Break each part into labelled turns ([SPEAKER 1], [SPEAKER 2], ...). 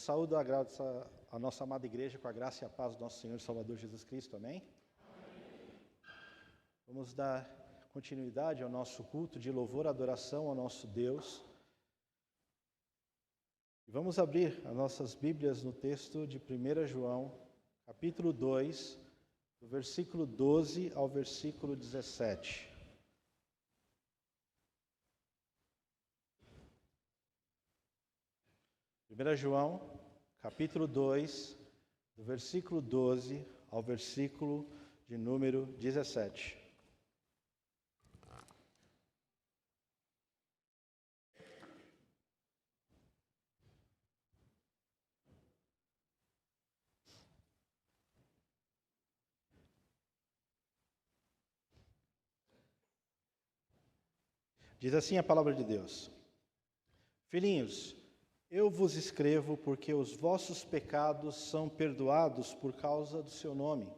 [SPEAKER 1] saúdo a nossa amada igreja com a graça e a paz do nosso Senhor e Salvador Jesus Cristo, amém? Vamos dar continuidade ao nosso culto de louvor e adoração ao nosso Deus. E vamos abrir as nossas Bíblias no texto de 1 João, capítulo 2, do versículo 12 ao versículo 17. João, capítulo 2, do versículo 12 ao versículo de número 17. Diz assim a palavra de Deus: Filhinhos, eu vos escrevo porque os vossos pecados são perdoados por causa do seu nome.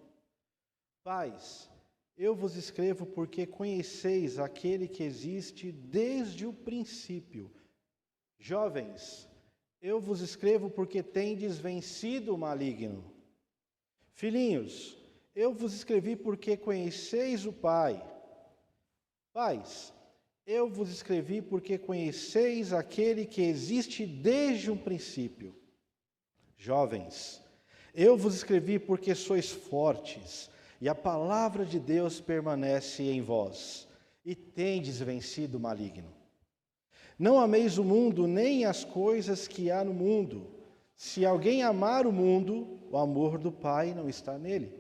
[SPEAKER 1] Pais, eu vos escrevo porque conheceis aquele que existe desde o princípio. Jovens, eu vos escrevo porque tendes vencido o maligno. Filhinhos, eu vos escrevi porque conheceis o Pai. Pais, eu vos escrevi porque conheceis aquele que existe desde o princípio. Jovens, eu vos escrevi porque sois fortes, e a palavra de Deus permanece em vós, e tendes vencido o maligno. Não ameis o mundo, nem as coisas que há no mundo. Se alguém amar o mundo, o amor do Pai não está nele.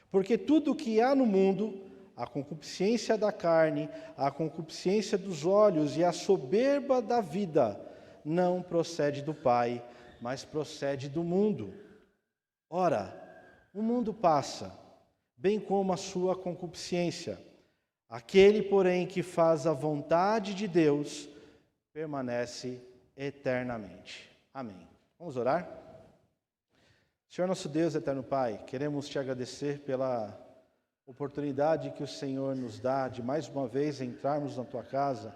[SPEAKER 1] Porque tudo o que há no mundo, a concupiscência da carne, a concupiscência dos olhos e a soberba da vida, não procede do Pai, mas procede do mundo. Ora, o mundo passa, bem como a sua concupiscência. Aquele, porém, que faz a vontade de Deus, permanece eternamente. Amém. Vamos orar? Senhor nosso Deus, eterno Pai, queremos te agradecer pela oportunidade que o Senhor nos dá de mais uma vez entrarmos na Tua casa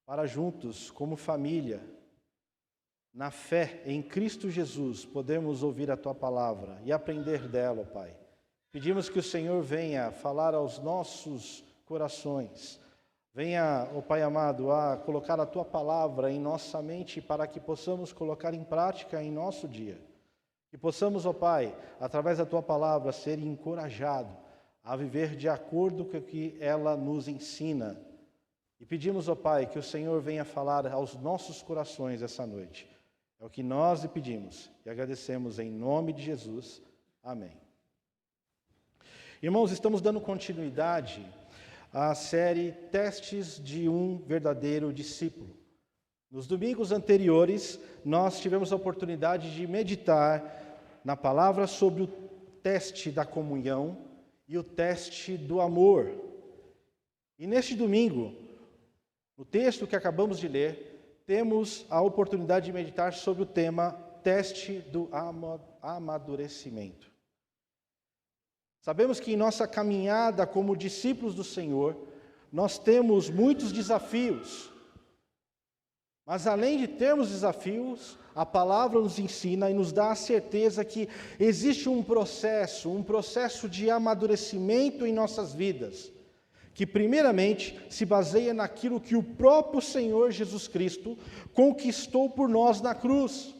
[SPEAKER 1] para juntos, como família, na fé em Cristo Jesus, podermos ouvir a Tua palavra e aprender dela, ó Pai. Pedimos que o Senhor venha falar aos nossos corações, venha, ó Pai amado, a colocar a Tua palavra em nossa mente para que possamos colocar em prática em nosso dia. Que possamos, ó Pai, através da Tua palavra, ser encorajados a viver de acordo com o que ela nos ensina. E pedimos, ó Pai, que o Senhor venha falar aos nossos corações essa noite. É o que nós lhe pedimos e agradecemos em nome de Jesus. Amém. Irmãos, estamos dando continuidade à série Testes de um Verdadeiro Discípulo. Nos domingos anteriores, nós tivemos a oportunidade de meditar na palavra sobre o teste da comunhão e o teste do amor. E neste domingo, no texto que acabamos de ler, temos a oportunidade de meditar sobre o tema teste do amadurecimento. Sabemos que em nossa caminhada como discípulos do Senhor, nós temos muitos desafios. Mas além de termos desafios, a palavra nos ensina e nos dá a certeza que existe um processo de amadurecimento em nossas vidas, que primeiramente se baseia naquilo que o próprio Senhor Jesus Cristo conquistou por nós na cruz,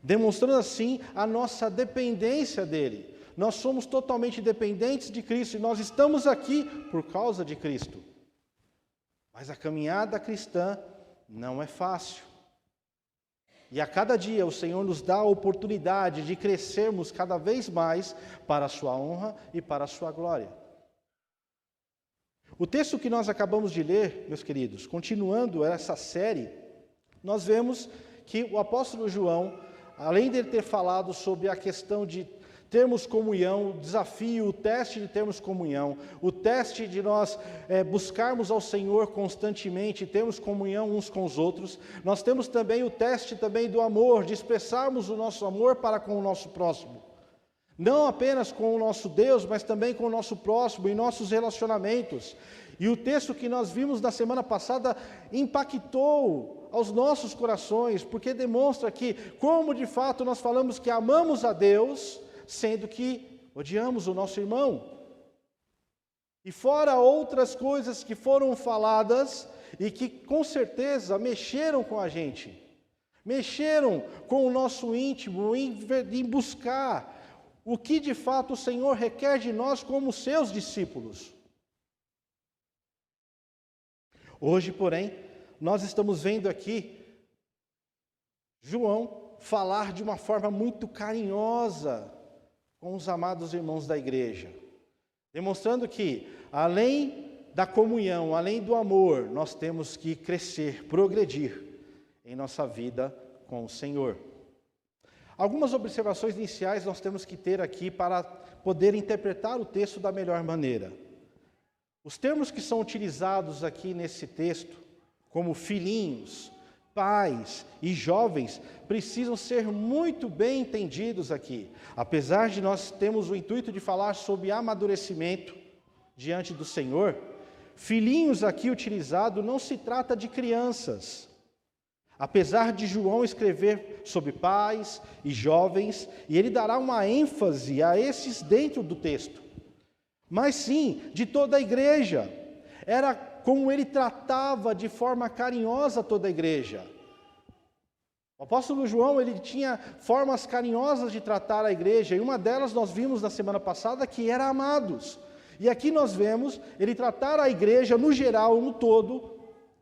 [SPEAKER 1] demonstrando assim a nossa dependência dele. Nós somos totalmente dependentes de Cristo e nós estamos aqui por causa de Cristo. Mas a caminhada cristã não é fácil. E a cada dia o Senhor nos dá a oportunidade de crescermos cada vez mais para a sua honra e para a sua glória. O texto que nós acabamos de ler, meus queridos, continuando essa série, nós vemos que o apóstolo João, além de ter falado sobre a questão de termos comunhão, o desafio, o teste de termos comunhão, o teste de nós buscarmos ao Senhor constantemente, termos comunhão uns com os outros, nós temos também o teste também do amor, de expressarmos o nosso amor para com o nosso próximo. Não apenas com o nosso Deus, mas também com o nosso próximo, em nossos relacionamentos. E o texto que nós vimos na semana passada impactou aos nossos corações, porque demonstra que, como de fato nós falamos que amamos a Deus, sendo que odiamos o nosso irmão. E fora outras coisas que foram faladas e que com certeza mexeram com a gente, mexeram com o nosso íntimo em buscar o que de fato o Senhor requer de nós como seus discípulos. Hoje, porém, nós estamos vendo aqui João falar de uma forma muito carinhosa com os amados irmãos da igreja, demonstrando que, além da comunhão, além do amor, nós temos que crescer, progredir em nossa vida com o Senhor. Algumas observações iniciais nós temos que ter aqui para poder interpretar o texto da melhor maneira. Os termos que são utilizados aqui nesse texto, como filhinhos, pais e jovens, precisam ser muito bem entendidos aqui. Apesar de nós termos o intuito de falar sobre amadurecimento diante do Senhor, filhinhos aqui utilizado não se trata de crianças. Apesar de João escrever sobre pais e jovens, e ele dará uma ênfase a esses dentro do texto, mas sim de toda a igreja. Era como ele tratava de forma carinhosa toda a igreja. O apóstolo João, ele tinha formas carinhosas de tratar a igreja, e uma delas nós vimos na semana passada, que era amados. E aqui nós vemos ele tratar a igreja no geral, no todo,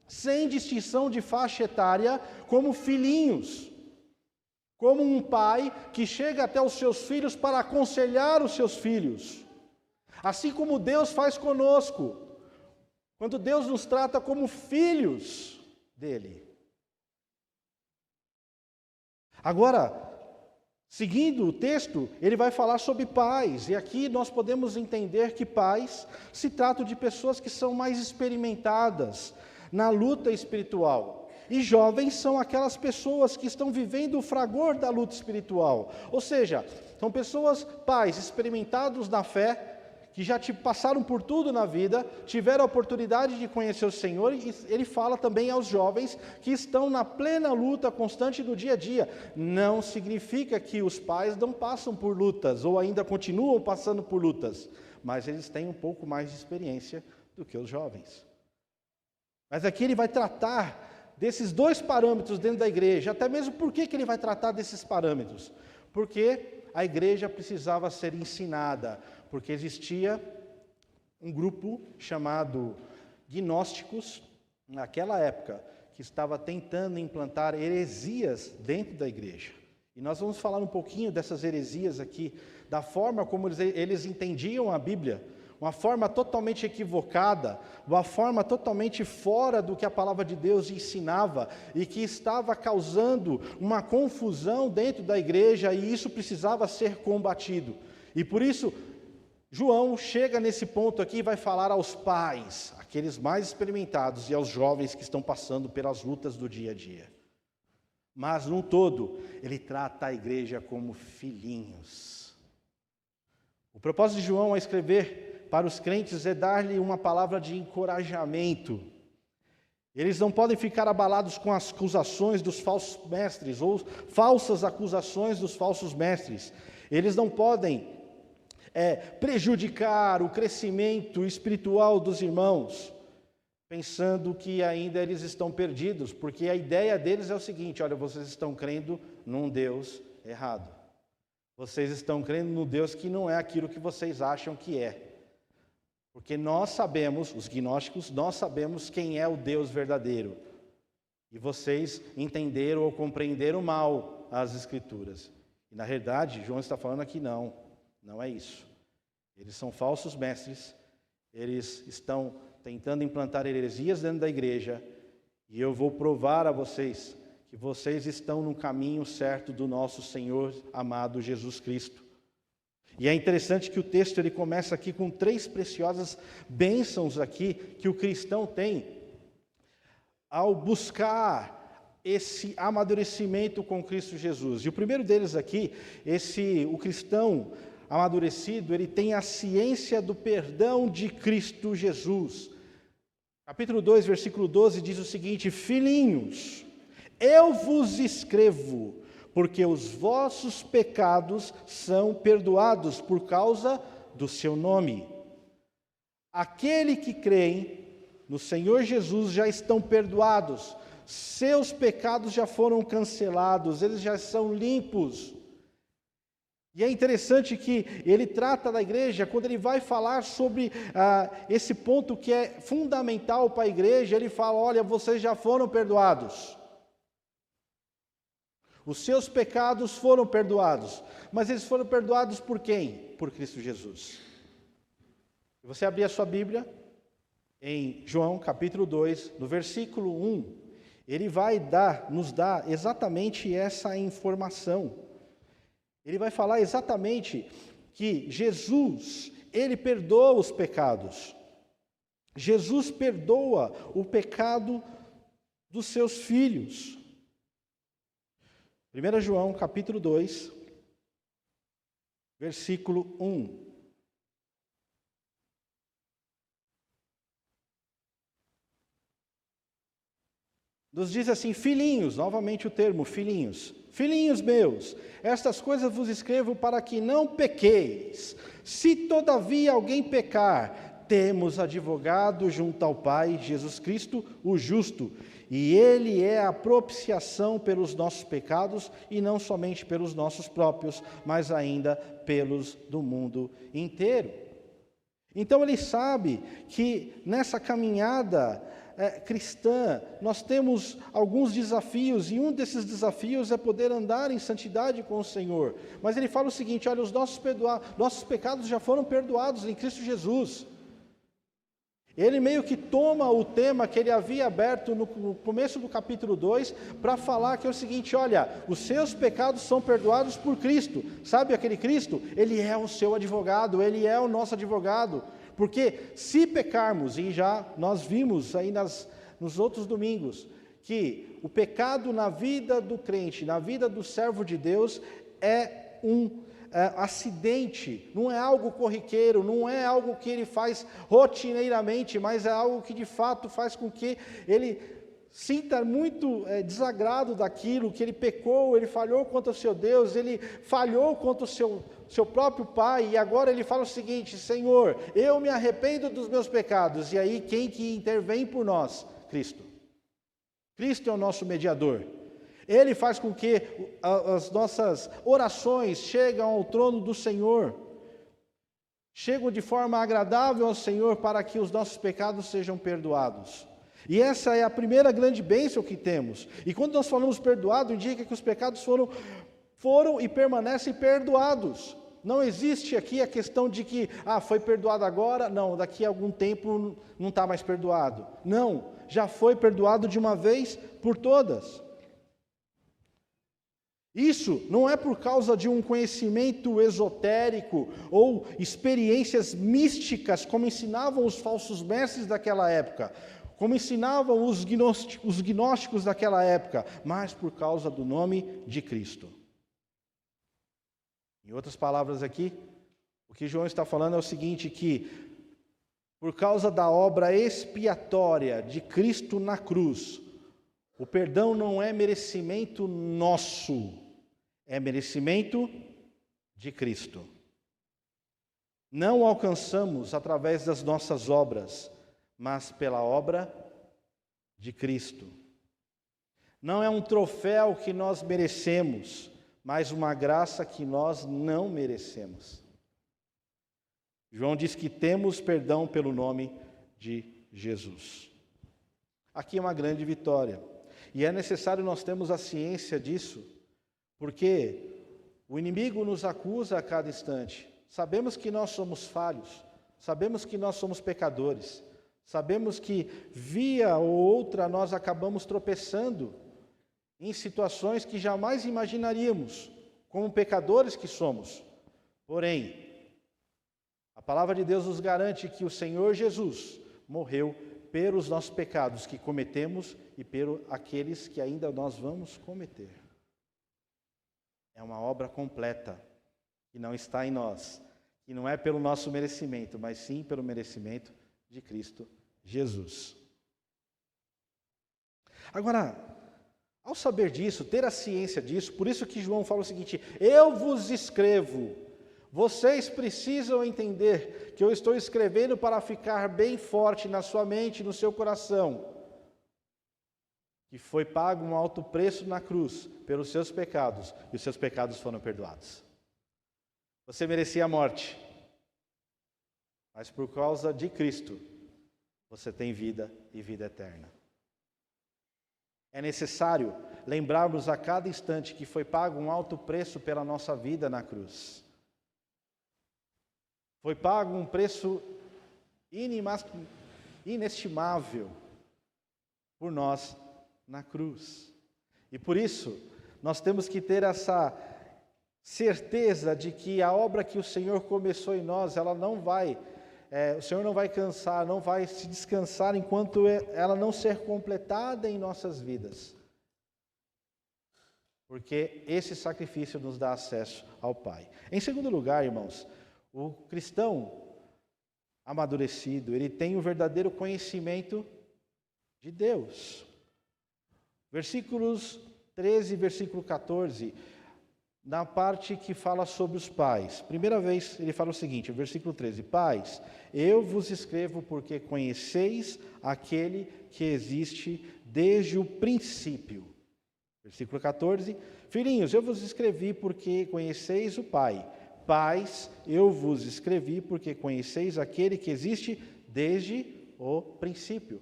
[SPEAKER 1] sem distinção de faixa etária, como filhinhos. Como um pai que chega até os seus filhos para aconselhar os seus filhos. Assim como Deus faz conosco, quando Deus nos trata como filhos dele. Agora, seguindo o texto, ele vai falar sobre pais, e aqui nós podemos entender que pais se tratam de pessoas que são mais experimentadas na luta espiritual. E jovens são aquelas pessoas que estão vivendo o fragor da luta espiritual. Ou seja, são pessoas, pais experimentados na fé, que já passaram por tudo na vida, tiveram a oportunidade de conhecer o Senhor, e ele fala também aos jovens que estão na plena luta constante do dia a dia. Não significa que os pais não passam por lutas, ou ainda continuam passando por lutas, mas eles têm um pouco mais de experiência do que os jovens. Mas aqui ele vai tratar desses dois parâmetros dentro da igreja, até mesmo por que ele vai tratar desses parâmetros? Porque a igreja precisava ser ensinada, porque existia um grupo chamado gnósticos, naquela época, que estava tentando implantar heresias dentro da igreja. E nós vamos falar um pouquinho dessas heresias aqui, da forma como eles entendiam a Bíblia, uma forma totalmente equivocada, uma forma totalmente fora do que a palavra de Deus ensinava, e que estava causando uma confusão dentro da igreja, e isso precisava ser combatido. E por isso, João chega nesse ponto aqui e vai falar aos pais, aqueles mais experimentados, e aos jovens que estão passando pelas lutas do dia a dia. Mas, no todo, ele trata a igreja como filhinhos. O propósito de João ao escrever para os crentes é dar-lhe uma palavra de encorajamento. Eles não podem ficar abalados com as acusações dos falsos mestres, ou falsas acusações dos falsos mestres. Eles não podem prejudicar o crescimento espiritual dos irmãos, pensando que ainda eles estão perdidos, porque a ideia deles é o seguinte: olha, vocês estão crendo num Deus errado. Vocês estão crendo no Deus que não é aquilo que vocês acham que é. Porque nós sabemos, os gnósticos, nós sabemos quem é o Deus verdadeiro. E vocês entenderam ou compreenderam mal as Escrituras. E na verdade, João está falando aqui não é isso. Eles são falsos mestres, eles estão tentando implantar heresias dentro da igreja, e eu vou provar a vocês que vocês estão no caminho certo do nosso Senhor amado Jesus Cristo. E é interessante que o texto ele começa aqui com 3 preciosas bênçãos aqui que o cristão tem ao buscar esse amadurecimento com Cristo Jesus. E o primeiro deles aqui, o cristão amadurecido, ele tem a ciência do perdão de Cristo Jesus. Capítulo 2, versículo 12 diz o seguinte: filhinhos, eu vos escrevo, porque os vossos pecados são perdoados por causa do seu nome. Aquele que crê no Senhor Jesus já estão perdoados, seus pecados já foram cancelados, eles já são limpos. E é interessante que ele trata da igreja, quando ele vai falar sobre esse ponto que é fundamental para a igreja, ele fala: olha, vocês já foram perdoados. Os seus pecados foram perdoados. Mas eles foram perdoados por quem? Por Cristo Jesus. Se você abrir a sua Bíblia, em João capítulo 2, no versículo 1, ele vai nos dar exatamente essa informação. Ele vai falar exatamente que Jesus, ele perdoa os pecados. Jesus perdoa o pecado dos seus filhos. 1 João capítulo 2, versículo 1. Nos diz assim: filhinhos, novamente o termo filhinhos. Filhinhos meus, estas coisas vos escrevo para que não pequeis. Se todavia alguém pecar, temos advogado junto ao Pai, Jesus Cristo, o justo. E Ele é a propiciação pelos nossos pecados, e não somente pelos nossos próprios, mas ainda pelos do mundo inteiro. Então ele sabe que nessa caminhada cristã, nós temos alguns desafios, e um desses desafios é poder andar em santidade com o Senhor. Mas ele fala o seguinte: olha, os nossos pecados já foram perdoados em Cristo Jesus. Ele meio que toma o tema que ele havia aberto no começo do capítulo 2, para falar que é o seguinte: olha, os seus pecados são perdoados por Cristo. Sabe aquele Cristo? Ele é o seu advogado, ele é o nosso advogado. Porque se pecarmos, e já nós vimos aí nos outros domingos, que o pecado na vida do crente, na vida do servo de Deus, é um acidente, não é algo corriqueiro, não é algo que ele faz rotineiramente, mas é algo que de fato faz com que ele sinta muito desagrado daquilo, que ele pecou, ele falhou contra o seu Deus, ele falhou contra o seu próprio Pai, e agora ele fala o seguinte: Senhor, eu me arrependo dos meus pecados. E aí quem que intervém por nós? Cristo. Cristo é o nosso mediador. Ele faz com que as nossas orações cheguem ao trono do Senhor, chegam de forma agradável ao Senhor, para que os nossos pecados sejam perdoados. E essa é a primeira grande bênção que temos. E quando nós falamos perdoado, indica que os pecados foram e permanecem perdoados. Não existe aqui a questão de que, foi perdoado agora, não, daqui a algum tempo não está mais perdoado. Não, já foi perdoado de uma vez por todas. Isso não é por causa de um conhecimento esotérico ou experiências místicas, como ensinavam os falsos mestres daquela época, como ensinavam os gnósticos daquela época, mas por causa do nome de Cristo. Em outras palavras aqui, o que João está falando é o seguinte: que por causa da obra expiatória de Cristo na cruz, o perdão não é merecimento nosso, é merecimento de Cristo. Não alcançamos através das nossas obras, mas pela obra de Cristo. Não é um troféu que nós merecemos, mas uma graça que nós não merecemos. João diz que temos perdão pelo nome de Jesus. Aqui é uma grande vitória. E é necessário nós termos a ciência disso, porque o inimigo nos acusa a cada instante. Sabemos que nós somos falhos, sabemos que nós somos pecadores, sabemos que via ou outra nós acabamos tropeçando em situações que jamais imaginaríamos, como pecadores que somos. Porém, a palavra de Deus nos garante que o Senhor Jesus morreu pelos nossos pecados que cometemos e pelos aqueles que ainda nós vamos cometer. É uma obra completa, que não está em nós, que não é pelo nosso merecimento, mas sim pelo merecimento de Cristo Jesus. Agora, ao saber disso, ter a ciência disso, por isso que João fala o seguinte: eu vos escrevo. Vocês precisam entender que eu estou escrevendo para ficar bem forte na sua mente, no seu coração, que foi pago um alto preço na cruz pelos seus pecados, e os seus pecados foram perdoados. Você merecia a morte, mas por causa de Cristo, você tem vida e vida eterna. É necessário lembrarmos a cada instante que foi pago um alto preço pela nossa vida na cruz. Foi pago um preço inestimável por nós na cruz. E por isso, nós temos que ter essa certeza de que a obra que o Senhor começou em nós, ela não vai, o Senhor não vai cansar, não vai se descansar enquanto ela não ser completada em nossas vidas. Porque esse sacrifício nos dá acesso ao Pai. Em segundo lugar, irmãos, o cristão amadurecido, ele tem o verdadeiro conhecimento de Deus. Versículos 13 e versículo 14, na parte que fala sobre os pais. Primeira vez ele fala o seguinte, versículo 13: Pais, eu vos escrevo porque conheceis aquele que existe desde o princípio. Versículo 14: Filhinhos, eu vos escrevi porque conheceis o Pai. Pais, eu vos escrevi porque conheceis aquele que existe desde o princípio.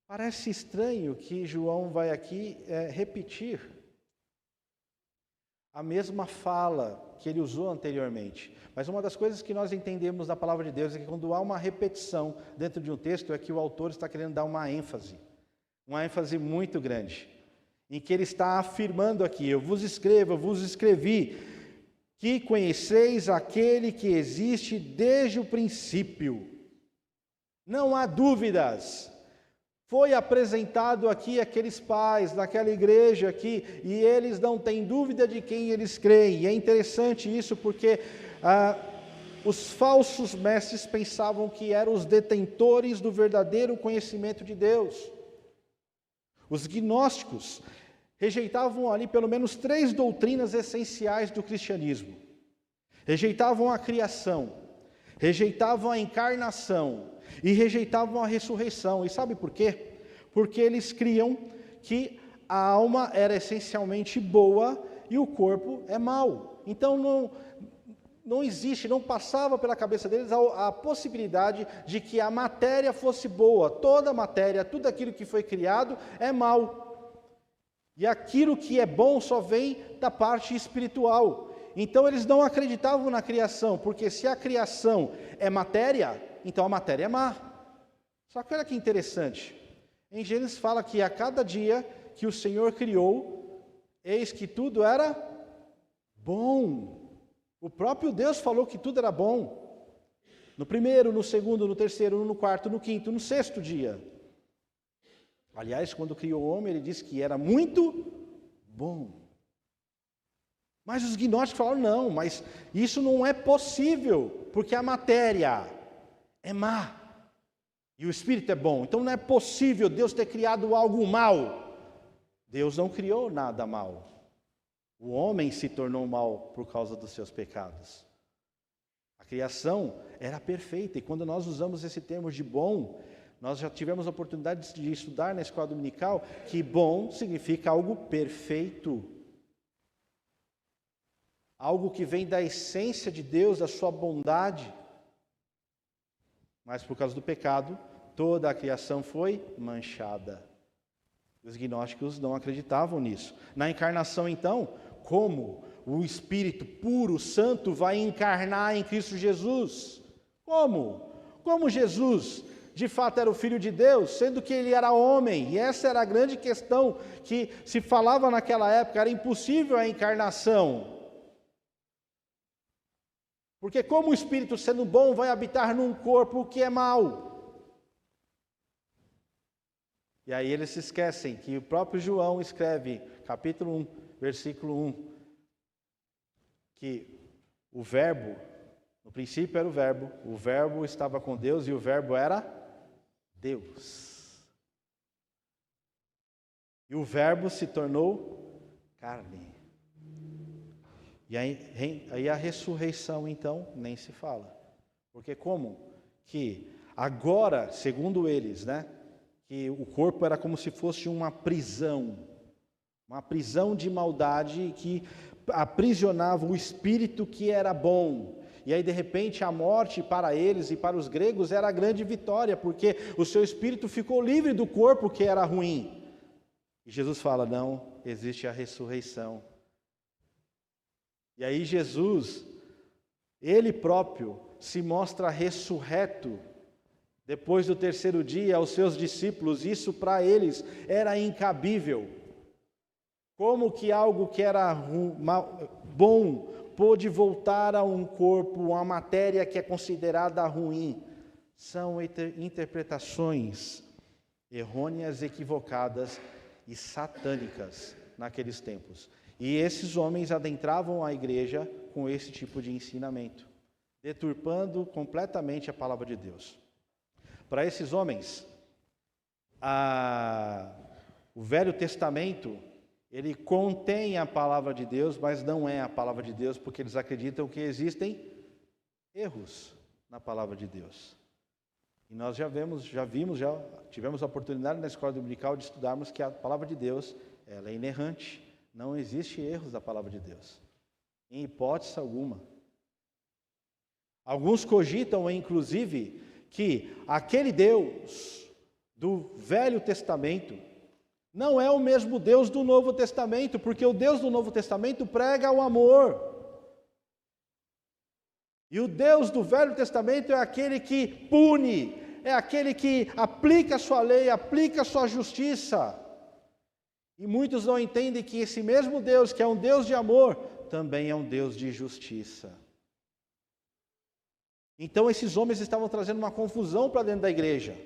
[SPEAKER 1] Parece estranho que João vai aqui repetir a mesma fala que ele usou anteriormente. Mas uma das coisas que nós entendemos da palavra de Deus é que quando há uma repetição dentro de um texto, é que o autor está querendo dar uma ênfase muito grande, em que ele está afirmando aqui: eu vos escrevo, eu vos escrevi, que conheceis aquele que existe desde o princípio. Não há dúvidas. Foi apresentado aqui aqueles pais, naquela igreja aqui, e eles não têm dúvida de quem eles creem. E é interessante isso porque os falsos mestres pensavam que eram os detentores do verdadeiro conhecimento de Deus. Os gnósticos rejeitavam ali pelo menos 3 doutrinas essenciais do cristianismo. Rejeitavam a criação, rejeitavam a encarnação e rejeitavam a ressurreição. E sabe por quê? Porque eles criam que a alma era essencialmente boa e o corpo é mau. Então não existe, não passava pela cabeça deles a possibilidade de que a matéria fosse boa. Toda a matéria, tudo aquilo que foi criado é mau. E aquilo que é bom só vem da parte espiritual. Então eles não acreditavam na criação, porque se a criação é matéria, então a matéria é má. Só que olha que interessante. Em Gênesis fala que a cada dia que o Senhor criou, eis que tudo era bom. O próprio Deus falou que tudo era bom. No primeiro, no segundo, no terceiro, no quarto, no quinto, no sexto dia. Aliás, quando criou o homem, ele disse que era muito bom. Mas os gnósticos falaram: não, mas isso não é possível, porque a matéria é má e o espírito é bom. Então não é possível Deus ter criado algo mal. Deus não criou nada mal. O homem se tornou mal por causa dos seus pecados. A criação era perfeita, e quando nós usamos esse termo de bom, nós já tivemos a oportunidade de estudar na escola dominical que bom significa algo perfeito. Algo que vem da essência de Deus, da sua bondade. Mas por causa do pecado, toda a criação foi manchada. Os gnósticos não acreditavam nisso. Na encarnação, então, como o Espírito puro, santo, vai encarnar em Cristo Jesus? Como? Como Jesus de fato era o Filho de Deus, sendo que ele era homem, e essa era a grande questão que se falava naquela época: era impossível a encarnação. Porque como o Espírito, sendo bom, vai habitar num corpo que é mau? E aí eles se esquecem que o próprio João escreve, capítulo 1, versículo 1, que o verbo, no princípio era o verbo estava com Deus e o verbo era Deus. E o Verbo se tornou carne. E aí a ressurreição, então, nem se fala. Porque como que agora, segundo eles, né, que o corpo era como se fosse uma prisão de maldade que aprisionava o espírito que era bom. E aí, de repente, a morte para eles e para os gregos era a grande vitória, porque o seu espírito ficou livre do corpo que era ruim. E Jesus fala, não, existe a ressurreição. E aí Jesus, Ele próprio, se mostra ressurreto, depois do terceiro dia, aos seus discípulos. Isso para eles era incabível. Como que algo que era bom pôde voltar a um corpo, uma matéria que é considerada ruim? São interpretações errôneas, equivocadas e satânicas naqueles tempos. E esses homens adentravam a igreja com esse tipo de ensinamento, deturpando completamente a palavra de Deus. Para esses homens, o Velho Testamento, ele contém a palavra de Deus, mas não é a palavra de Deus, porque eles acreditam que existem erros na palavra de Deus. E nós já tivemos a oportunidade na escola dominical de estudarmos que a palavra de Deus, ela é inerrante, não existe erros da palavra de Deus, em hipótese alguma. Alguns cogitam, inclusive, que aquele Deus do Velho Testamento não é o mesmo Deus do Novo Testamento, porque o Deus do Novo Testamento prega o amor. E o Deus do Velho Testamento é aquele que pune, é aquele que aplica a sua lei, aplica a sua justiça. E muitos não entendem que esse mesmo Deus, que é um Deus de amor, também é um Deus de justiça. Então esses homens estavam trazendo uma confusão para dentro da igreja.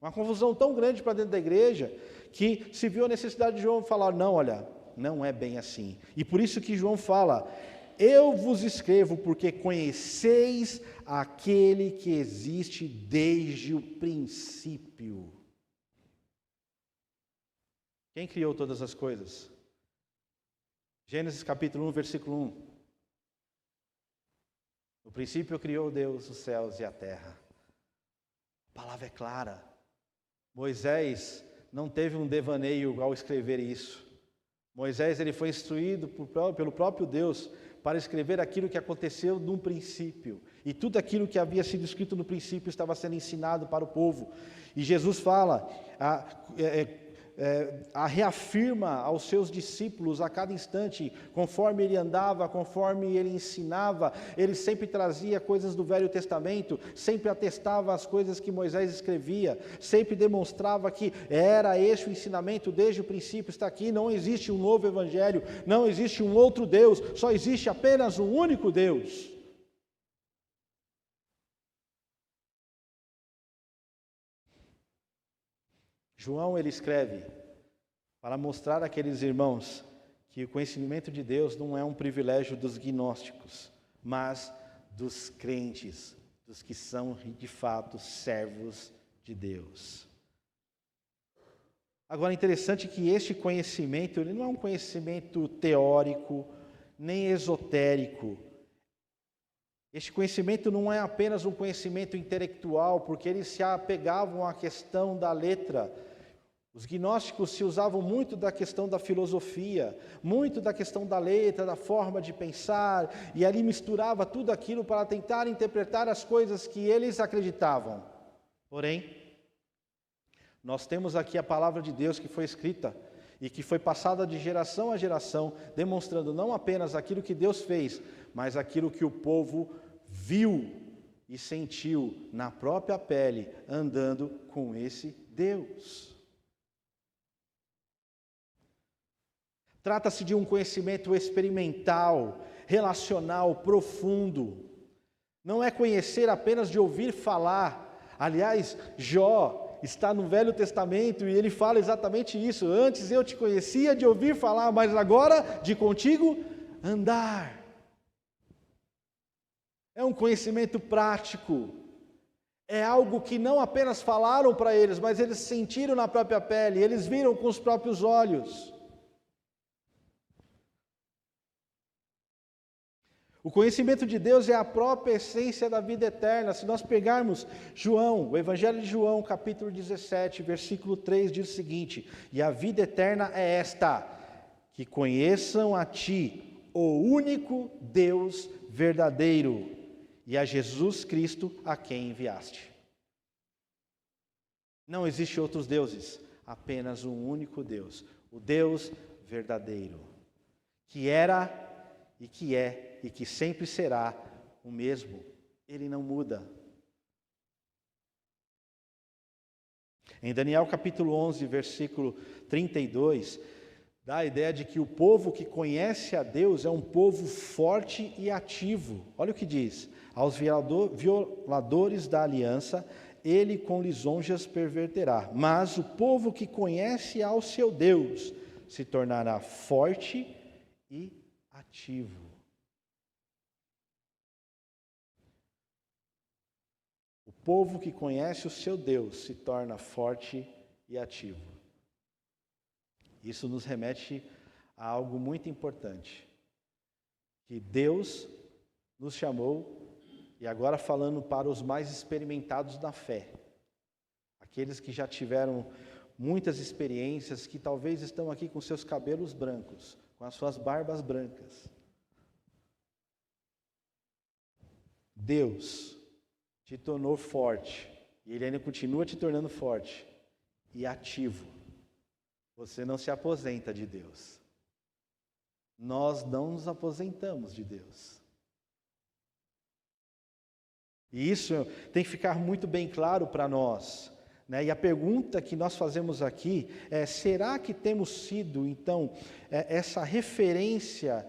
[SPEAKER 1] Uma confusão tão grande para dentro da igreja, que se viu a necessidade de João falar, não, olha, não é bem assim. E por isso que João fala, eu vos escrevo porque conheceis aquele que existe desde o princípio. Quem criou todas as coisas? Gênesis capítulo 1, versículo 1. No princípio criou Deus os céus e a terra. A palavra é clara. Moisés não teve um devaneio ao escrever isso. Moisés ele foi instruído pelo próprio Deus para escrever aquilo que aconteceu no princípio. E tudo aquilo que havia sido escrito no princípio estava sendo ensinado para o povo. E Jesus fala, reafirma aos seus discípulos a cada instante, conforme ele andava, conforme ele ensinava, ele sempre trazia coisas do Velho Testamento, sempre atestava as coisas que Moisés escrevia, sempre demonstrava que era esse o ensinamento desde o princípio, está aqui, não existe um novo evangelho, não existe um outro Deus, só existe apenas um único Deus. João, ele escreve para mostrar àqueles irmãos que o conhecimento de Deus não é um privilégio dos gnósticos, mas dos crentes, dos que são de fato servos de Deus. Agora, interessante que este conhecimento, ele não é um conhecimento teórico, nem esotérico. Este conhecimento não é apenas um conhecimento intelectual, porque eles se apegavam à questão da letra. Os gnósticos se usavam muito da questão da filosofia, muito da questão da letra, da forma de pensar, e ali misturava tudo aquilo para tentar interpretar as coisas que eles acreditavam. Porém, nós temos aqui a palavra de Deus que foi escrita e que foi passada de geração a geração, demonstrando não apenas aquilo que Deus fez, mas aquilo que o povo viu e sentiu na própria pele, andando com esse Deus. Trata-se de um conhecimento experimental, relacional, profundo. Não é conhecer apenas de ouvir falar. Aliás, Jó está no Velho Testamento e ele fala exatamente isso. Antes eu te conhecia de ouvir falar, mas agora de contigo andar. É um conhecimento prático. É algo que não apenas falaram para eles, mas eles sentiram na própria pele, eles viram com os próprios olhos. O conhecimento de Deus é a própria essência da vida eterna. Se nós pegarmos João, o Evangelho de João, capítulo 17, versículo 3, diz o seguinte: e a vida eterna é esta, que conheçam a Ti, o único Deus verdadeiro, e a Jesus Cristo a quem enviaste. Não existe outros deuses, apenas um único Deus, o Deus verdadeiro, que era e que é e que sempre será o mesmo. Ele não muda. Em Daniel capítulo 11, versículo 32, dá a ideia de que o povo que conhece a Deus é um povo forte e ativo. Olha o que diz: aos violadores da aliança, ele com lisonjas perverterá. Mas o povo que conhece ao seu Deus se tornará forte e ativo. O povo que conhece o seu Deus se torna forte e ativo. Isso nos remete a algo muito importante, que Deus nos chamou, e agora falando para os mais experimentados na fé, aqueles que já tiveram muitas experiências, que talvez estão aqui com seus cabelos brancos, com as suas barbas brancas. Deus te tornou forte, e Ele ainda continua te tornando forte e ativo. Você não se aposenta de Deus. Nós não nos aposentamos de Deus. E isso tem que ficar muito bem claro para nós, né? E a pergunta que nós fazemos aqui é: será que temos sido, então, essa referência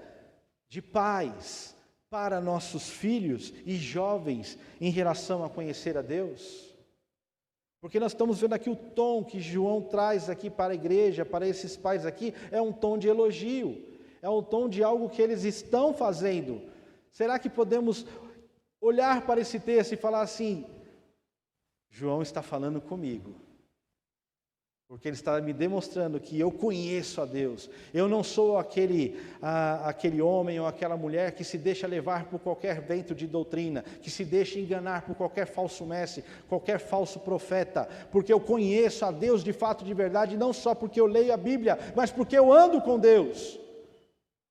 [SPEAKER 1] de pais para nossos filhos e jovens em relação a conhecer a Deus? Porque nós estamos vendo aqui o tom que João traz aqui para a igreja, para esses pais aqui, é um tom de elogio, é um tom de algo que eles estão fazendo. Será que podemos olhar para esse texto e falar assim: João está falando comigo, porque ele está me demonstrando que eu conheço a Deus, eu não sou aquele homem ou aquela mulher que se deixa levar por qualquer vento de doutrina, que se deixa enganar por qualquer falso mestre, qualquer falso profeta, porque eu conheço a Deus de fato, de verdade, não só porque eu leio a Bíblia, mas porque eu ando com Deus,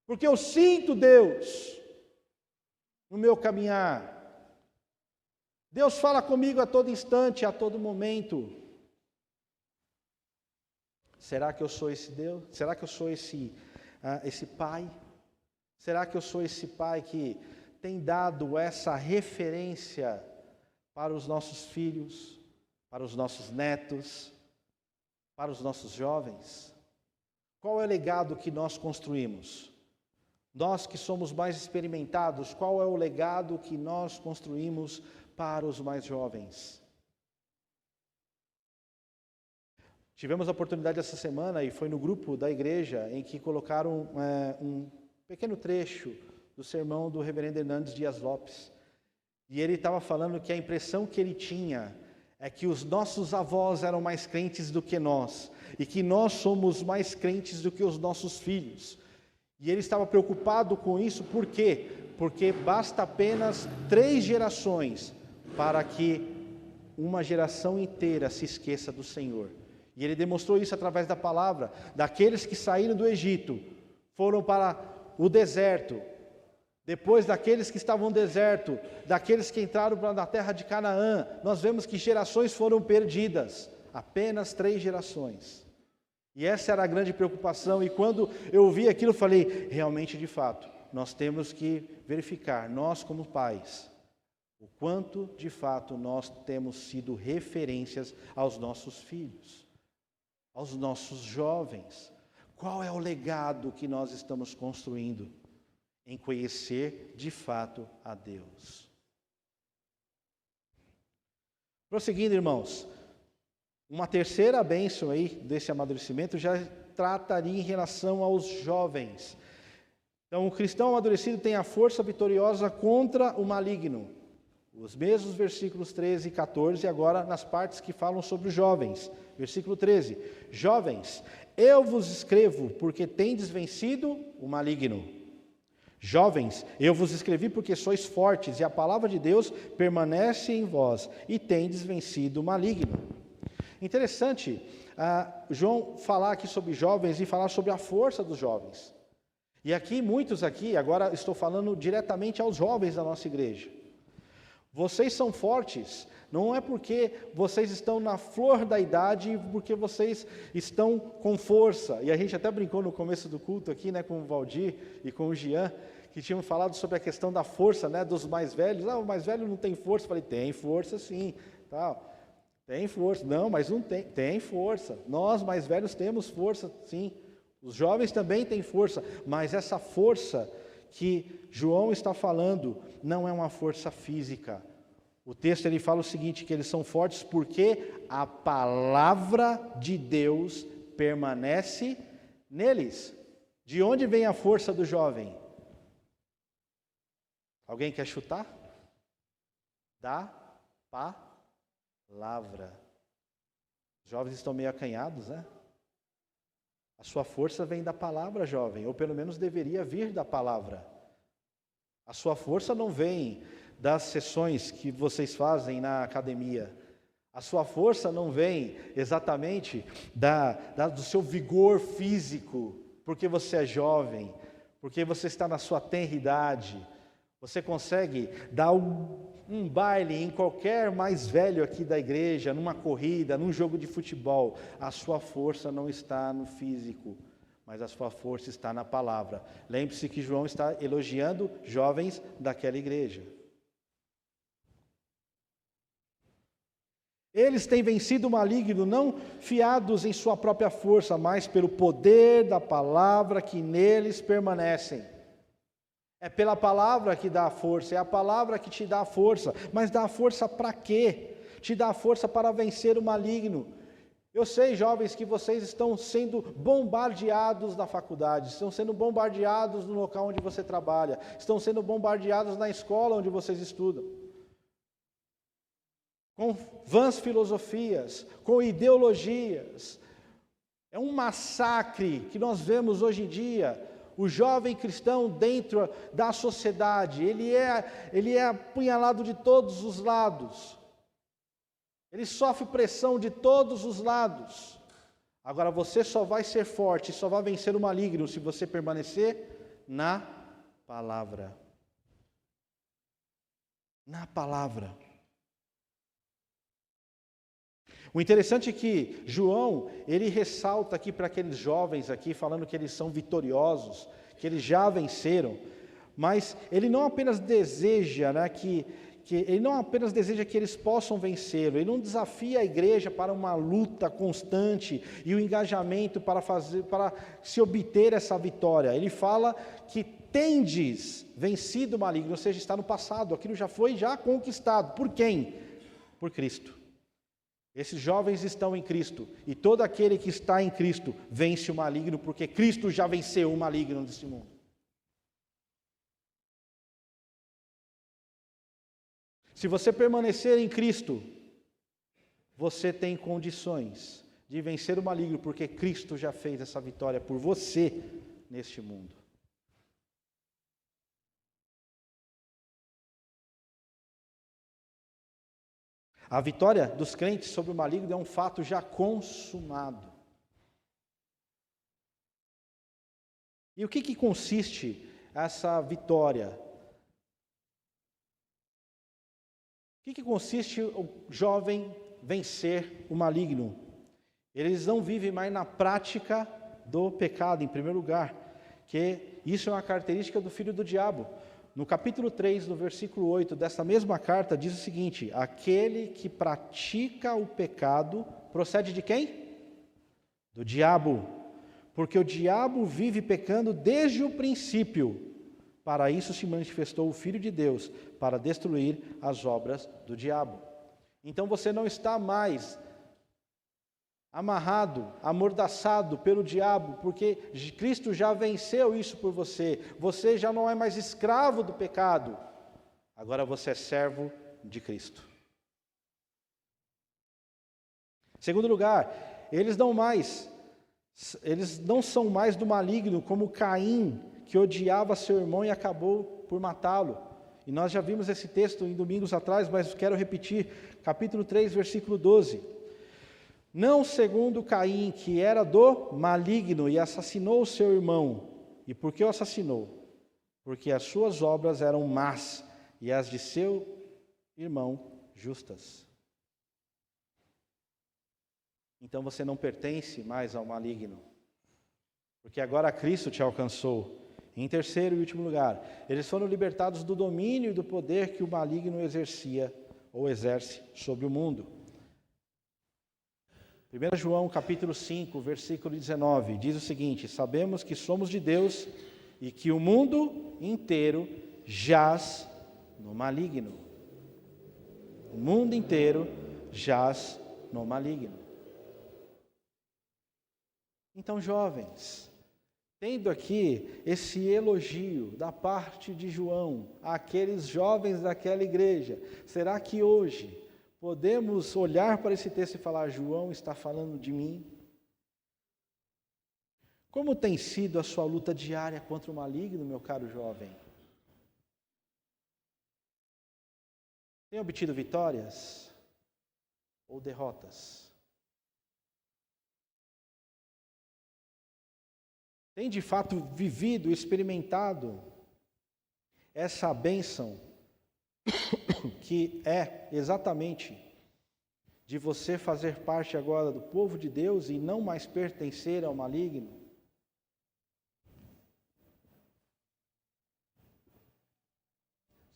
[SPEAKER 1] porque eu sinto Deus no meu caminhar. Deus fala comigo a todo instante, a todo momento. Será que eu sou esse Deus? Será que eu sou esse pai? Será que eu sou esse pai que tem dado essa referência para os nossos filhos, para os nossos netos, para os nossos jovens? Qual é o legado que nós construímos? Nós que somos mais experimentados, qual é o legado que nós construímos para os mais jovens? Tivemos a oportunidade essa semana, e foi no grupo da igreja, em que colocaram um pequeno trecho do sermão do reverendo Hernandes Dias Lopes. E ele estava falando que a impressão que ele tinha é que os nossos avós eram mais crentes do que nós, e que nós somos mais crentes do que os nossos filhos. E ele estava preocupado com isso, por quê? Porque basta apenas 3 gerações para que uma geração inteira se esqueça do Senhor. E ele demonstrou isso através da palavra, daqueles que saíram do Egito, foram para o deserto, depois daqueles que estavam no deserto, daqueles que entraram na terra de Canaã, nós vemos que gerações foram perdidas, apenas 3 gerações. E essa era a grande preocupação, e quando eu vi aquilo, eu falei, realmente, de fato, nós temos que verificar, nós como pais, o quanto, de fato, nós temos sido referências aos nossos filhos, aos nossos jovens. Qual é o legado que nós estamos construindo em conhecer de fato a Deus? Prosseguindo, irmãos, uma terceira bênção aí desse amadurecimento já trataria em relação aos jovens. Então, o cristão amadurecido tem a força vitoriosa contra o maligno. Os mesmos versículos 13 e 14, agora nas partes que falam sobre os jovens. Versículo 13: Jovens, eu vos escrevo porque tendes vencido o maligno. Jovens, eu vos escrevi porque sois fortes e a palavra de Deus permanece em vós e tendes vencido o maligno. Interessante João falar aqui sobre jovens e falar sobre a força dos jovens. E aqui, muitos aqui, agora estou falando diretamente aos jovens da nossa igreja. Vocês são fortes, não é porque vocês estão na flor da idade, porque vocês estão com força. E a gente até brincou no começo do culto aqui, né, com o Valdir e com o Jean, que tinham falado sobre a questão da força, né, dos mais velhos. O mais velho não tem força. Eu falei, tem força sim, tal. Tem força. Não, mas não tem. Tem força. Nós, mais velhos, temos força, sim. Os jovens também têm força, mas essa força que João está falando não é uma força física. O texto ele fala o seguinte, que eles são fortes porque a palavra de Deus permanece neles. De onde vem a força do jovem? Alguém quer chutar? Da palavra. Os jovens estão meio acanhados, né? A sua força vem da palavra, jovem, ou pelo menos deveria vir da palavra. A sua força não vem das sessões que vocês fazem na academia. A sua força não vem exatamente do seu vigor físico, porque você é jovem, porque você está na sua tenra idade. Você consegue dar um baile em qualquer mais velho aqui da igreja, numa corrida, num jogo de futebol. A sua força não está no físico, mas a sua força está na palavra. Lembre-se que João está elogiando jovens daquela igreja. Eles têm vencido o maligno, não fiados em sua própria força, mas pelo poder da palavra que neles permanecem. É pela palavra que dá a força, é a palavra que te dá a força. Mas dá a força para quê? Te dá a força para vencer o maligno. Eu sei, jovens, que vocês estão sendo bombardeados na faculdade, estão sendo bombardeados no local onde você trabalha, estão sendo bombardeados na escola onde vocês estudam. Com vãs filosofias, com ideologias. É um massacre que nós vemos hoje em dia. O jovem cristão dentro da sociedade, ele é apunhalado de todos os lados. Ele sofre pressão de todos os lados. Agora você só vai ser forte, só vai vencer o maligno se você permanecer na palavra. Na palavra. O interessante é que João, ele ressalta aqui para aqueles jovens aqui, falando que eles são vitoriosos, que eles já venceram, mas ele não apenas deseja, né, ele não apenas deseja que eles possam vencê-lo, ele não desafia a igreja para uma luta constante e o engajamento para se obter essa vitória. Ele fala que tendes vencido o maligno, ou seja, está no passado, aquilo já foi conquistado. Por quem? Por Cristo. Esses jovens estão em Cristo, e todo aquele que está em Cristo vence o maligno, porque Cristo já venceu o maligno desse mundo. Se você permanecer em Cristo, você tem condições de vencer o maligno, porque Cristo já fez essa vitória por você neste mundo. A vitória dos crentes sobre o maligno é um fato já consumado. E o que consiste essa vitória? O que consiste o jovem vencer o maligno? Eles não vivem mais na prática do pecado, em primeiro lugar, que isso é uma característica do filho do diabo. No capítulo 3, no versículo 8 dessa mesma carta, diz o seguinte: aquele que pratica o pecado procede de quem? Do diabo, porque o diabo vive pecando desde o princípio. Para isso se manifestou o Filho de Deus, para destruir as obras do diabo. Então você não está mais amarrado, amordaçado pelo diabo, porque Cristo já venceu isso por você. Você já não é mais escravo do pecado. Agora você é servo de Cristo. Segundo lugar, eles não são mais do maligno, como Caim, que odiava seu irmão e acabou por matá-lo. E nós já vimos esse texto em domingos atrás, mas quero repetir, capítulo 3, versículo 12. Não segundo Caim, que era do maligno e assassinou seu irmão. E por que o assassinou? Porque as suas obras eram más e as de seu irmão justas. Então você não pertence mais ao maligno, porque agora Cristo te alcançou. Em terceiro e último lugar, eles foram libertados do domínio e do poder que o maligno exercia ou exerce sobre o mundo. 1 João capítulo 5, versículo 19, diz o seguinte: sabemos que somos de Deus e que o mundo inteiro jaz no maligno. O mundo inteiro jaz no maligno. Então, jovens, tendo aqui esse elogio da parte de João àqueles jovens daquela igreja, será que hoje podemos olhar para esse texto e falar: João está falando de mim? Como tem sido a sua luta diária contra o maligno, meu caro jovem? Tem obtido vitórias ou derrotas? Tem de fato vivido, experimentado essa bênção que é exatamente de você fazer parte agora do povo de Deus e não mais pertencer ao maligno?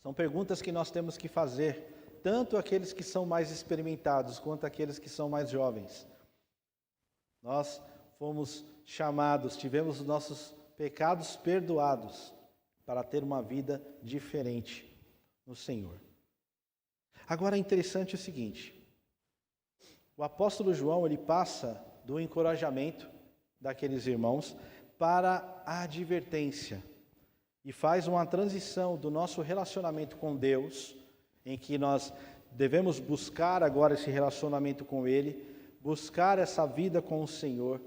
[SPEAKER 1] São perguntas que nós temos que fazer, tanto aqueles que são mais experimentados quanto aqueles que são mais jovens. Nós fomos chamados, tivemos os nossos pecados perdoados para ter uma vida diferente no Senhor. Agora é interessante o seguinte: o apóstolo João, ele passa do encorajamento daqueles irmãos para a advertência e faz uma transição do nosso relacionamento com Deus, em que nós devemos buscar agora esse relacionamento com Ele, buscar essa vida com o Senhor,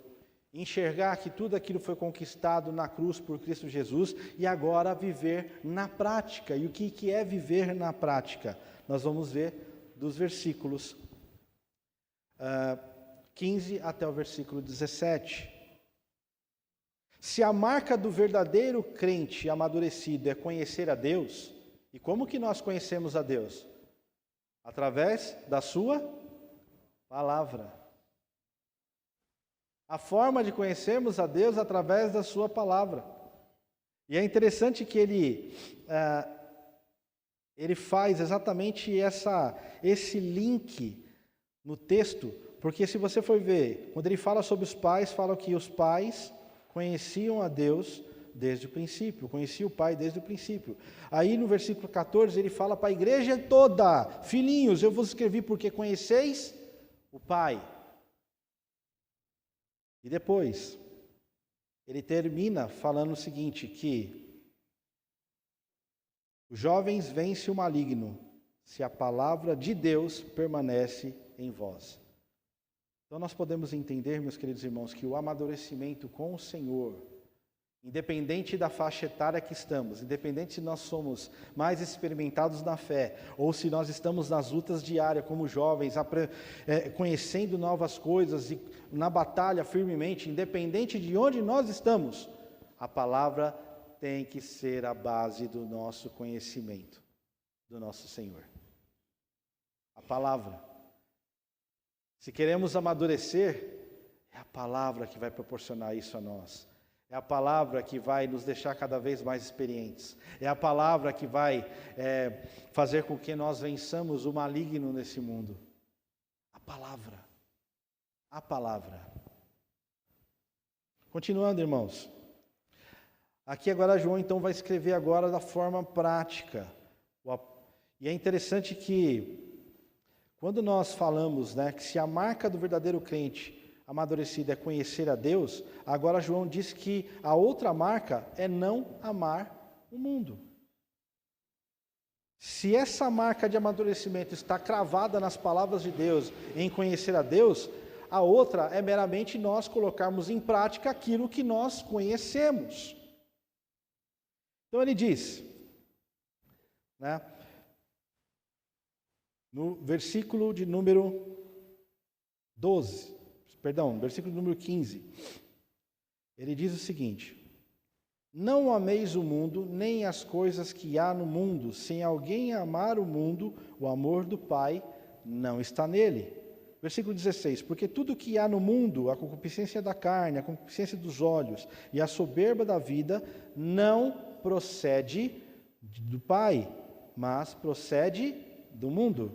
[SPEAKER 1] enxergar que tudo aquilo foi conquistado na cruz por Cristo Jesus e agora viver na prática. E o que é viver na prática? Nós vamos ver dos versículos 15 até o versículo 17. Se a marca do verdadeiro crente amadurecido é conhecer a Deus, e como que nós conhecemos a Deus? Através da sua palavra. A forma de conhecermos a Deus é através da sua palavra. E é interessante que ele faz exatamente esse link no texto, porque se você for ver, quando ele fala sobre os pais, fala que os pais conheciam a Deus desde o princípio, conheciam o Pai desde o princípio. Aí no versículo 14 ele fala para a igreja toda: filhinhos, eu vos escrevi porque conheceis o Pai. E depois, ele termina falando o seguinte, que os jovens vencem o maligno, se a palavra de Deus permanece em vós. Então nós podemos entender, meus queridos irmãos, que o amadurecimento com o Senhor, independente da faixa etária que estamos, independente se nós somos mais experimentados na fé, ou se nós estamos nas lutas diárias como jovens, conhecendo novas coisas e na batalha firmemente, independente de onde nós estamos, a palavra tem que ser a base do nosso conhecimento do nosso Senhor. A palavra. Se queremos amadurecer, é a palavra que vai proporcionar isso a nós. É a palavra que vai nos deixar cada vez mais experientes. É a palavra que vai fazer com que nós vençamos o maligno nesse mundo. A palavra. A palavra. Continuando, irmãos. Aqui agora João então vai escrever agora da forma prática. E é interessante que quando nós falamos, que se a marca do verdadeiro crente amadurecido é conhecer a Deus, agora João diz que a outra marca é não amar o mundo. Se essa marca de amadurecimento está cravada nas palavras de Deus, em conhecer a Deus, a outra é meramente nós colocarmos em prática aquilo que nós conhecemos. Então ele diz, né, no versículo de número 15, ele diz o seguinte: não ameis o mundo, nem as coisas que há no mundo. Se alguém amar o mundo, o amor do Pai não está nele. Versículo 16, porque tudo que há no mundo, a concupiscência da carne, a concupiscência dos olhos e a soberba da vida, não procede do Pai, mas procede do mundo.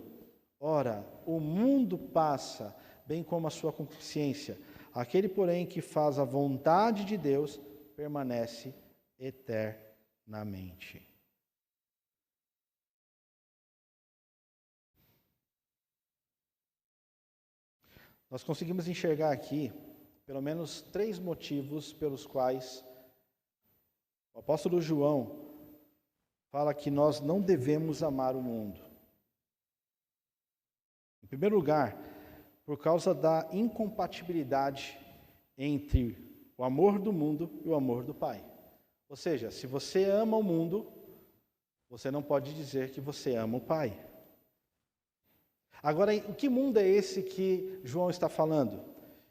[SPEAKER 1] Ora, o mundo passa, bem como a sua concupiscência. Aquele, porém, que faz a vontade de Deus, permanece eternamente. Nós conseguimos enxergar aqui, pelo menos 3 motivos pelos quais o apóstolo João fala que nós não devemos amar o mundo. Em primeiro lugar, por causa da incompatibilidade entre o amor do mundo e o amor do Pai. Ou seja, se você ama o mundo, você não pode dizer que você ama o Pai. Agora, o que mundo é esse que João está falando?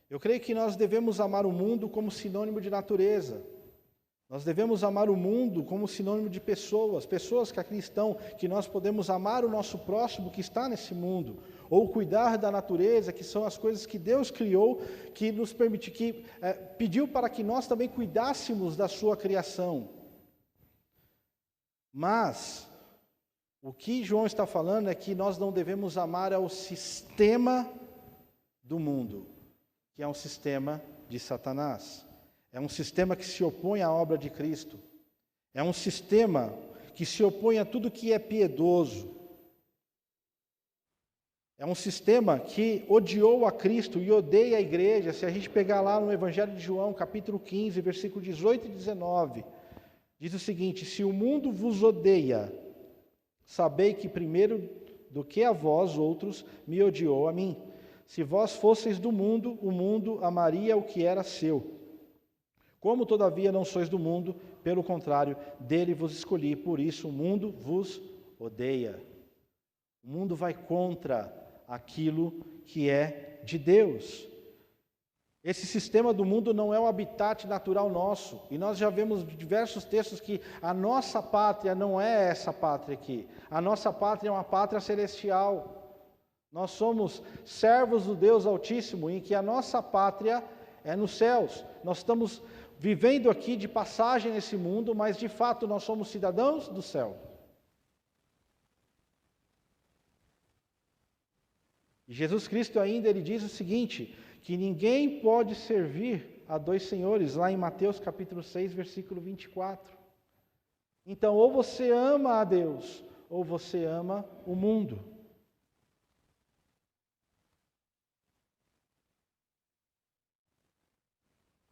[SPEAKER 1] Eu creio que nós devemos amar o mundo como sinônimo de natureza. Nós devemos amar o mundo como sinônimo de pessoas que aqui estão, que nós podemos amar o nosso próximo que está nesse mundo, ou cuidar da natureza, que são as coisas que Deus criou, que nos permite, pediu para que nós também cuidássemos da sua criação. Mas o que João está falando é que nós não devemos amar ao sistema do mundo, que é um sistema de Satanás. É um sistema que se opõe à obra de Cristo. É um sistema que se opõe a tudo que é piedoso. É um sistema que odiou a Cristo e odeia a igreja. Se a gente pegar lá no Evangelho de João, capítulo 15, versículo 18 e 19, diz o seguinte: se o mundo vos odeia, sabei que primeiro do que a vós outros me odiou a mim. Se vós fosseis do mundo, o mundo amaria o que era seu. Como todavia não sois do mundo, pelo contrário, dele vos escolhi, por isso o mundo vos odeia. O mundo vai contra aquilo que é de Deus. Esse sistema do mundo não é o habitat natural nosso, e nós já vemos diversos textos que a nossa pátria não é essa pátria aqui. A nossa pátria é uma pátria celestial. Nós somos servos do Deus Altíssimo, em que a nossa pátria é nos céus. Nós estamos vivendo aqui de passagem nesse mundo, mas de fato nós somos cidadãos do céu. E Jesus Cristo ainda, ele diz o seguinte, que ninguém pode servir a 2 senhores, lá em Mateus capítulo 6, versículo 24. Então, ou você ama a Deus, ou você ama o mundo.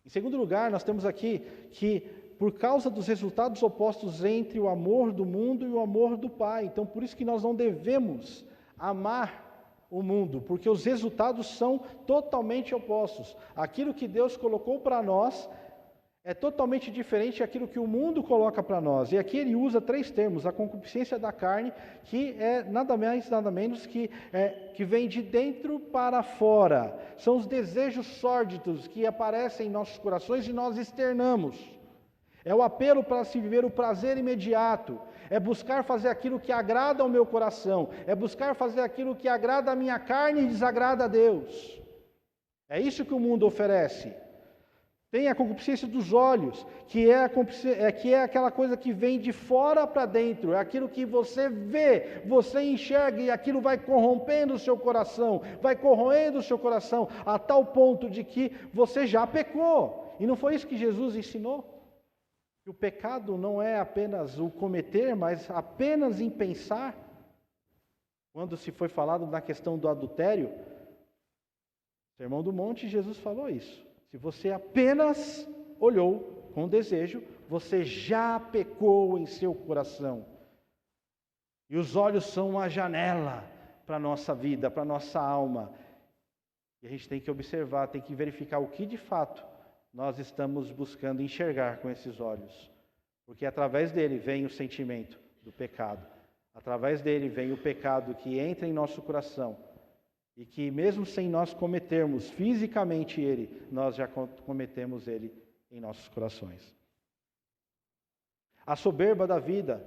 [SPEAKER 1] Em segundo lugar, nós temos aqui que, por causa dos resultados opostos entre o amor do mundo e o amor do Pai, então por isso que nós não devemos amar o mundo, porque os resultados são totalmente opostos. Aquilo que Deus colocou para nós é totalmente diferente daquilo que o mundo coloca para nós. E aqui ele usa 3 termos: a concupiscência da carne, que é nada mais, nada menos que vem de dentro para fora. São os desejos sórdidos que aparecem em nossos corações e nós externamos. É o apelo para se viver o prazer imediato. É buscar fazer aquilo que agrada ao meu coração. É buscar fazer aquilo que agrada a minha carne e desagrada a Deus. É isso que o mundo oferece. Tem a concupiscência dos olhos, que é aquela coisa que vem de fora para dentro, é aquilo que você vê, você enxerga e aquilo vai corrompendo o seu coração, vai corroendo o seu coração, a tal ponto de que você já pecou. E não foi isso que Jesus ensinou? Que o pecado não é apenas o cometer, mas apenas em pensar. Quando se foi falado na questão do adultério, Sermão do Monte, Jesus falou isso. Se você apenas olhou com desejo, você já pecou em seu coração. E os olhos são uma janela para a nossa vida, para a nossa alma. E a gente tem que observar, tem que verificar o que de fato nós estamos buscando enxergar com esses olhos. Porque através dele vem o sentimento do pecado. Através dele vem o pecado que entra em nosso coração. E que mesmo sem nós cometermos fisicamente ele, nós já cometemos ele em nossos corações. A soberba da vida,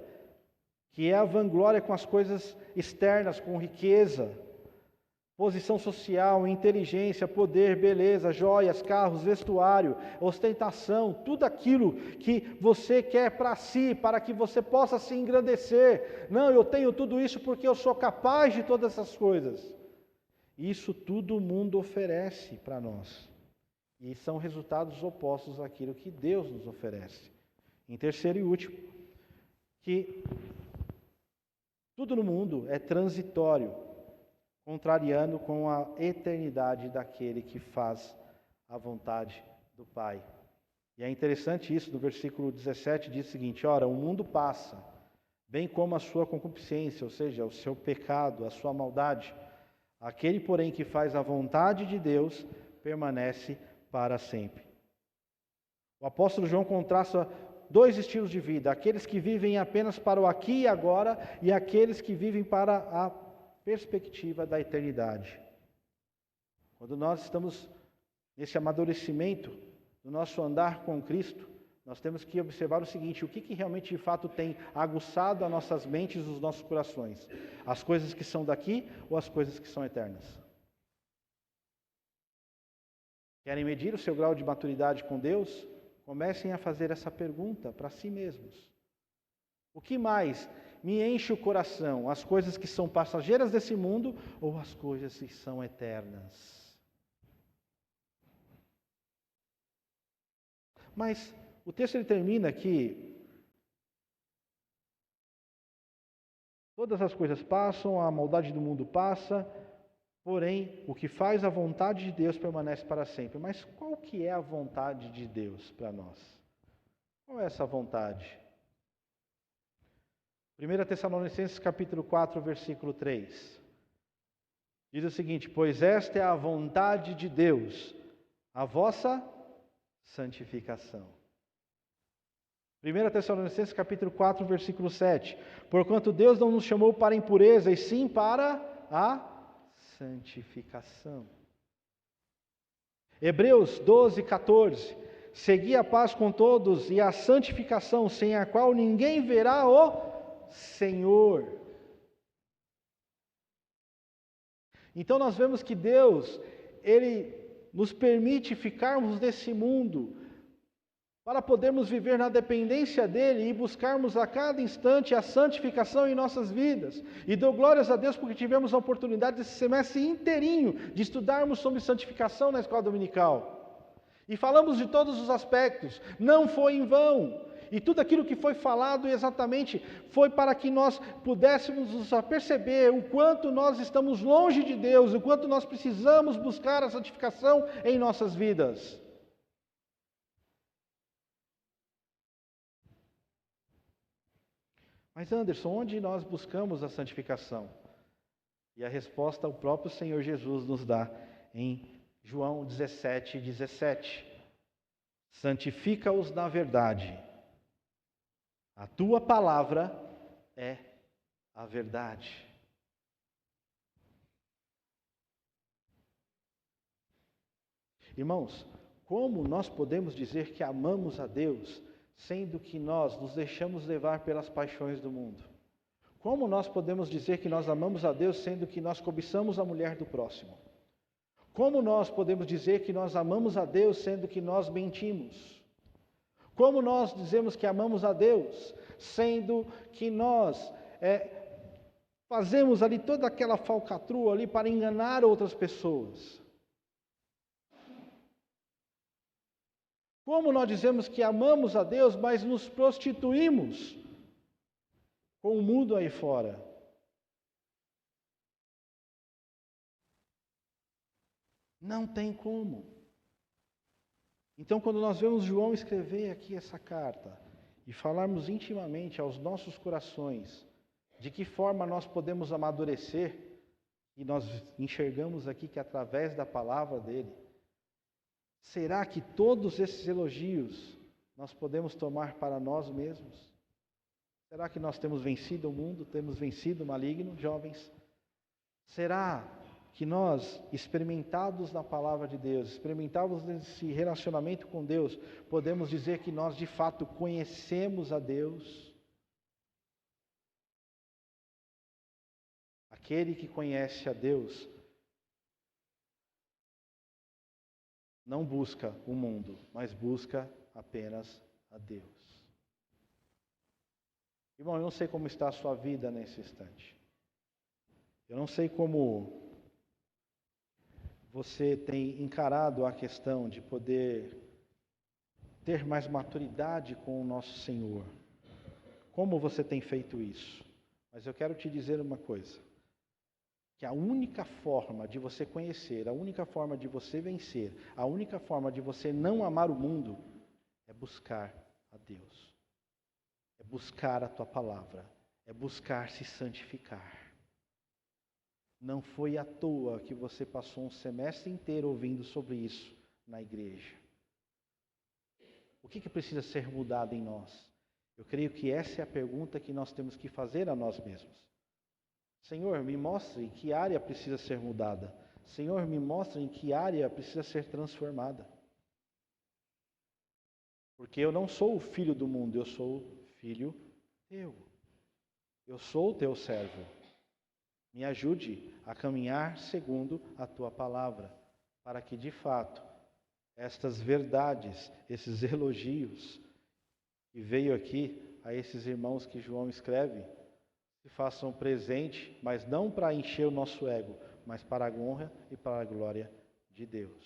[SPEAKER 1] que é a vanglória com as coisas externas, com riqueza, posição social, inteligência, poder, beleza, joias, carros, vestuário, ostentação, tudo aquilo que você quer para si, para que você possa se engrandecer. Não, eu tenho tudo isso porque eu sou capaz de todas essas coisas. Isso tudo o mundo oferece para nós. E são resultados opostos àquilo que Deus nos oferece. Em terceiro e último, que tudo no mundo é transitório, contrariando com a eternidade daquele que faz a vontade do Pai. E é interessante isso, no versículo 17 diz o seguinte: ora, o mundo passa, bem como a sua concupiscência, ou seja, o seu pecado, a sua maldade. Aquele, porém, que faz a vontade de Deus, permanece para sempre. O apóstolo João contrasta dois estilos de vida: aqueles que vivem apenas para o aqui e agora, e aqueles que vivem para a perspectiva da eternidade. Quando nós estamos nesse amadurecimento do nosso andar com Cristo, nós temos que observar o seguinte: o que realmente de fato tem aguçado as nossas mentes e os nossos corações? As coisas que são daqui ou as coisas que são eternas? Querem medir o seu grau de maturidade com Deus? Comecem a fazer essa pergunta para si mesmos. O que mais me enche o coração? As coisas que são passageiras desse mundo ou as coisas que são eternas? Mas o texto ele termina aqui: todas as coisas passam, a maldade do mundo passa, porém o que faz a vontade de Deus permanece para sempre. Mas qual que é a vontade de Deus para nós? Qual é essa vontade? 1 Tessalonicenses capítulo 4, versículo 3. Diz o seguinte: pois esta é a vontade de Deus, a vossa santificação. 1 Tessalonicenses capítulo 4, versículo 7. Porquanto Deus não nos chamou para a impureza, e sim para a santificação. Hebreus 12, 14. Segui a paz com todos e a santificação, sem a qual ninguém verá o Senhor. Então nós vemos que Deus, Ele nos permite ficarmos nesse mundo para podermos viver na dependência dEle e buscarmos a cada instante a santificação em nossas vidas. E dou glórias a Deus porque tivemos a oportunidade desse semestre inteirinho de estudarmos sobre santificação na escola dominical. E falamos de todos os aspectos, não foi em vão. E tudo aquilo que foi falado exatamente foi para que nós pudéssemos perceber o quanto nós estamos longe de Deus, o quanto nós precisamos buscar a santificação em nossas vidas. Mas Anderson, onde nós buscamos a santificação? E a resposta o próprio Senhor Jesus nos dá em João 17, 17. Santifica-os na verdade. A tua palavra é a verdade. Irmãos, como nós podemos dizer que amamos a Deus, sendo que nós nos deixamos levar pelas paixões do mundo? Como nós podemos dizer que nós amamos a Deus, sendo que nós cobiçamos a mulher do próximo? Como nós podemos dizer que nós amamos a Deus, sendo que nós mentimos? Como nós dizemos que amamos a Deus, sendo que nós fazemos ali toda aquela falcatrua ali para enganar outras pessoas? Como nós dizemos que amamos a Deus, mas nos prostituímos com o mundo aí fora? Não tem como. Então, quando nós vemos João escrever aqui essa carta e falarmos intimamente aos nossos corações, De que forma nós podemos amadurecer? E nós enxergamos aqui que através da palavra dele. Será que todos esses elogios nós podemos tomar para nós mesmos? Será que nós temos vencido o mundo, temos vencido o maligno, jovens? Será que nós, experimentados na palavra de Deus, experimentados nesse relacionamento com Deus, podemos dizer que nós de fato conhecemos a Deus? Aquele que conhece a Deus não busca o mundo, mas busca apenas a Deus. Irmão, eu não sei como está a sua vida nesse instante. Eu não sei como você tem encarado a questão de poder ter mais maturidade com o nosso Senhor. Como você tem feito isso? Mas eu quero te dizer uma coisa. Que a única forma de você conhecer, a única forma de você vencer, a única forma de você não amar o mundo é buscar a Deus. É buscar a tua palavra, é buscar se santificar. Não foi à toa que você passou um semestre inteiro ouvindo sobre isso na igreja. O que precisa ser mudado em nós? Eu creio que essa é a pergunta que nós temos que fazer a nós mesmos. Senhor, me mostre em que área precisa ser mudada. Senhor, me mostre em que área precisa ser transformada. Porque eu não sou o filho do mundo, eu sou filho teu. Eu sou o teu servo. Me ajude a caminhar segundo a tua palavra, para que de fato estas verdades, esses elogios que veio aqui a esses irmãos que João escreve, se façam presente, mas não para encher o nosso ego, mas para a honra e para a glória de Deus.